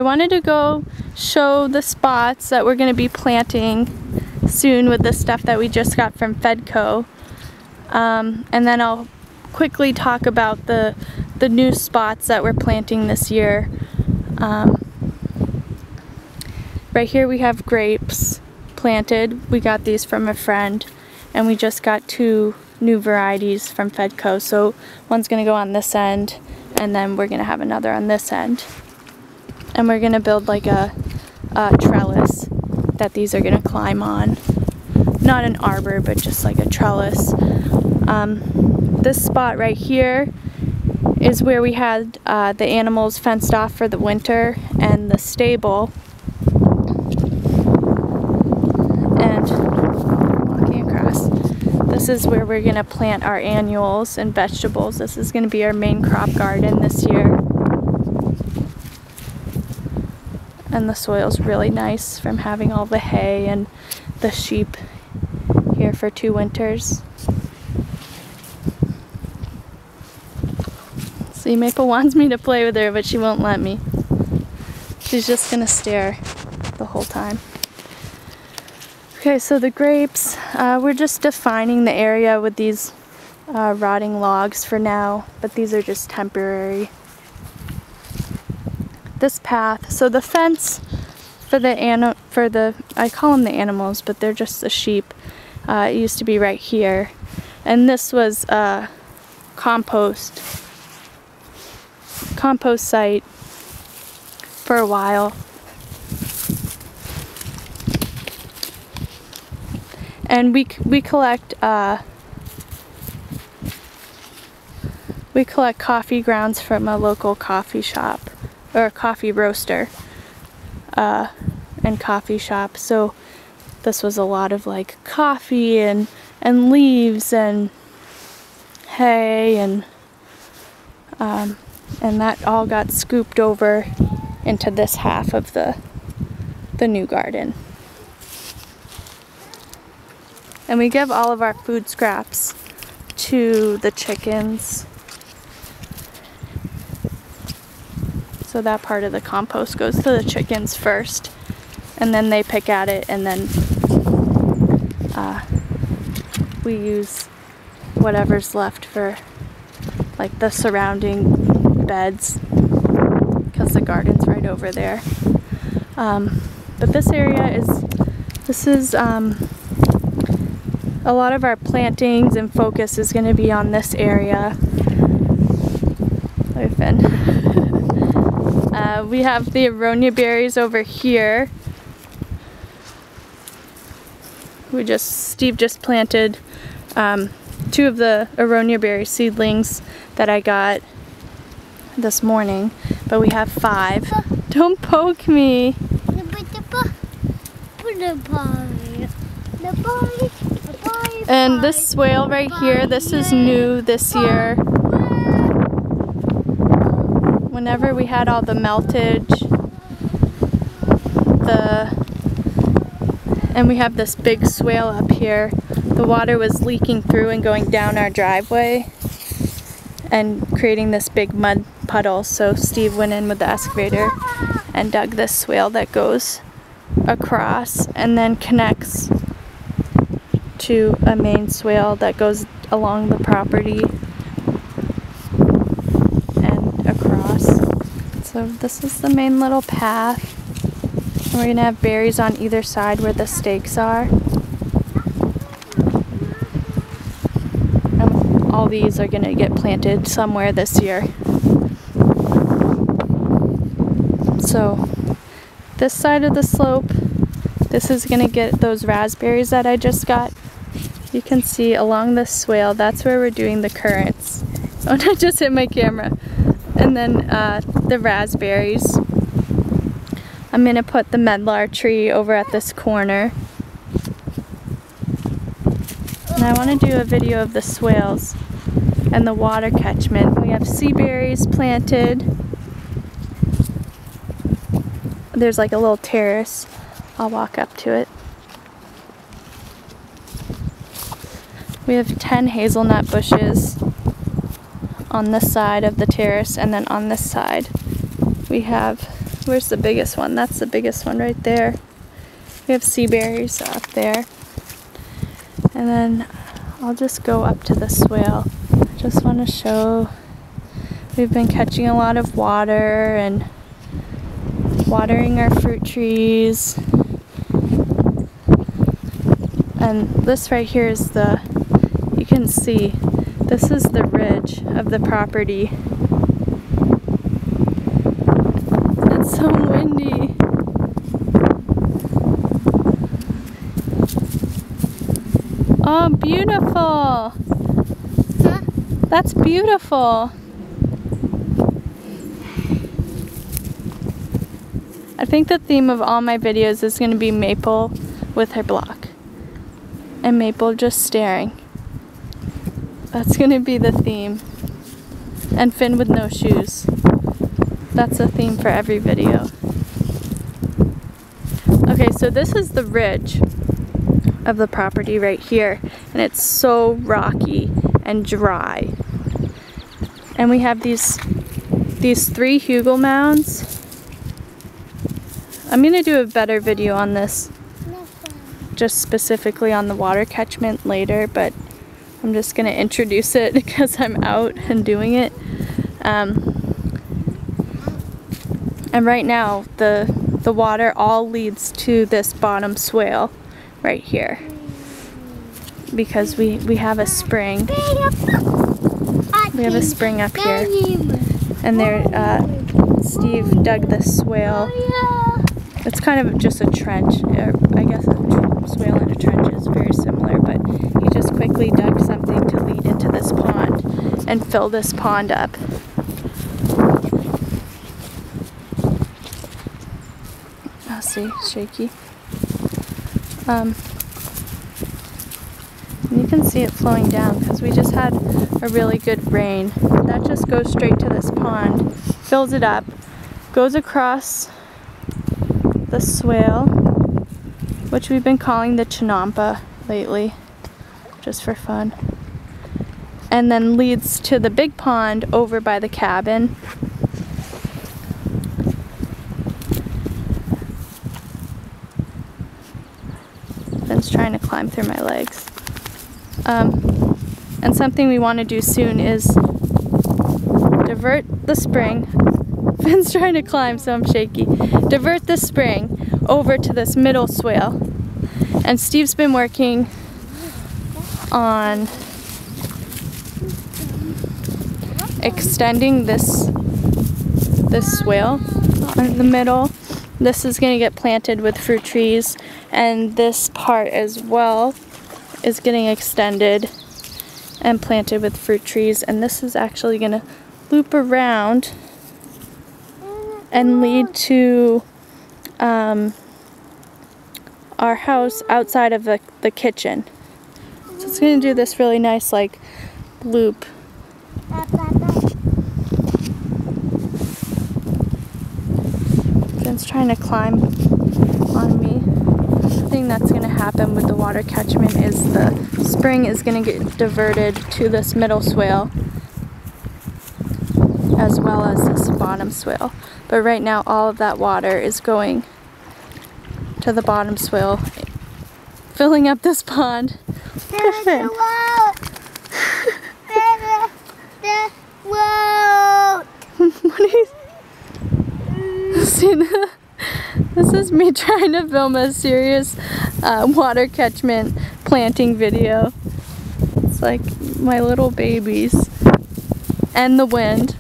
I wanted to go show the spots that we're going to be planting soon with the stuff that we just got from Fedco. And then I'll quickly talk about the new spots that we're planting this year. Right here we have grapes planted. We got these from a friend, and we just got 2 new varieties from Fedco. So one's going to go on this end, and then we're going to have another on this end. And we're going to build like a trellis that these are going to climb on. Not an arbor, but just like a trellis. This spot right here is where we had the animals fenced off for the winter, and the stable. And walking across, this is where we're going to plant our annuals and vegetables. This is going to be our main crop garden this year. And the soil's really nice from having all the hay and the sheep here for 2 winters. See, Maple wants me to play with her, but she won't let me. She's just gonna stare the whole time. Okay, so the grapes, we're just defining the area with these rotting logs for now, but these are just temporary. This path, so the fence for the I call them the animals, but they're just the sheep. It used to be right here, and this was a compost site for a while. And we collect coffee grounds from a local coffee shop, or a coffee roaster and coffee shop. So this was a lot of like coffee and leaves and hay, and that all got scooped over into this half of the new garden. And we give all of our food scraps to the chickens. So that part of the compost goes to the chickens first, and then they pick at it, and then we use whatever's left for like the surrounding beds, because the garden's right over there. But this area is a lot of our plantings and focus is going to be on this area. We have the aronia berries over here. Steve just planted 2 of the aronia berry seedlings that I got this morning, but we have 5. Don't poke me. And this swale right here, this is new this year. Whenever we had all the meltage, and we have this big swale up here, the water was leaking through and going down our driveway and creating this big mud puddle. So Steve went in with the excavator and dug this swale that goes across and then connects to a main swale that goes along the property and across. So this is the main little path. And we're going to have berries on either side where the stakes are. And all these are going to get planted somewhere this year. So this side of the slope, this is going to get those raspberries that I just got. You can see along this swale, that's where we're doing the currants. Oh, I just hit my camera. And then the raspberries. I'm going to put the medlar tree over at this corner. And I want to do a video of the swales and the water catchment. We have sea berries planted. There's like a little terrace. I'll walk up to it. We have 10 hazelnut bushes on this side of the terrace, and then on this side we have Where's the biggest one? That's the biggest one right there. We have sea berries up there. And then I'll just go up to the swale. Just want to show we've been catching a lot of water and watering our fruit trees. And this right here is you can see, this is the ridge of the property. It's so windy. Oh, beautiful. Huh? That's beautiful. I think the theme of all my videos is going to be Maple with her block. And Maple just staring. That's going to be the theme. And Finn with no shoes. That's the theme for every video. Okay, so this is the ridge of the property right here. And it's so rocky and dry. And we have these 3 hugel mounds. I'm going to do a better video on this, just specifically on the water catchment later, but I'm just going to introduce it because I'm out and doing it. And right now the water all leads to this bottom swale right here because we have a spring. We have a spring up here, and there Steve dug this swale. It's kind of just a trench, I guess a swale and a trench is very similar, but he just quickly dug something to lead into this pond and fill this pond up. Oh, see, shaky. And you can see it flowing down because we just had a really good rain. That just goes straight to this pond, fills it up, goes across the swale, which we've been calling the Chinampa lately, just for fun, and then leads to the big pond over by the cabin. Ben's trying to climb through my legs. And something we want to do soon is divert the spring. Ben's trying to climb, so I'm shaky. Divert the spring over to this middle swale. And Steve's been working on extending this swale in the middle. This is going to get planted with fruit trees, and this part as well is getting extended and planted with fruit trees, and this is actually going to loop around and lead to our house outside of the kitchen. So it's going to do this really nice like loop. Ben's trying to climb on me. The thing that's going to happen with the water catchment is the spring is going to get diverted to this middle swale as well as this bottom swale. But right now all of that water is going to the bottom swale, filling up this pond. What are you... See, this is me trying to film a serious water catchment planting video. It's like my little babies and the wind.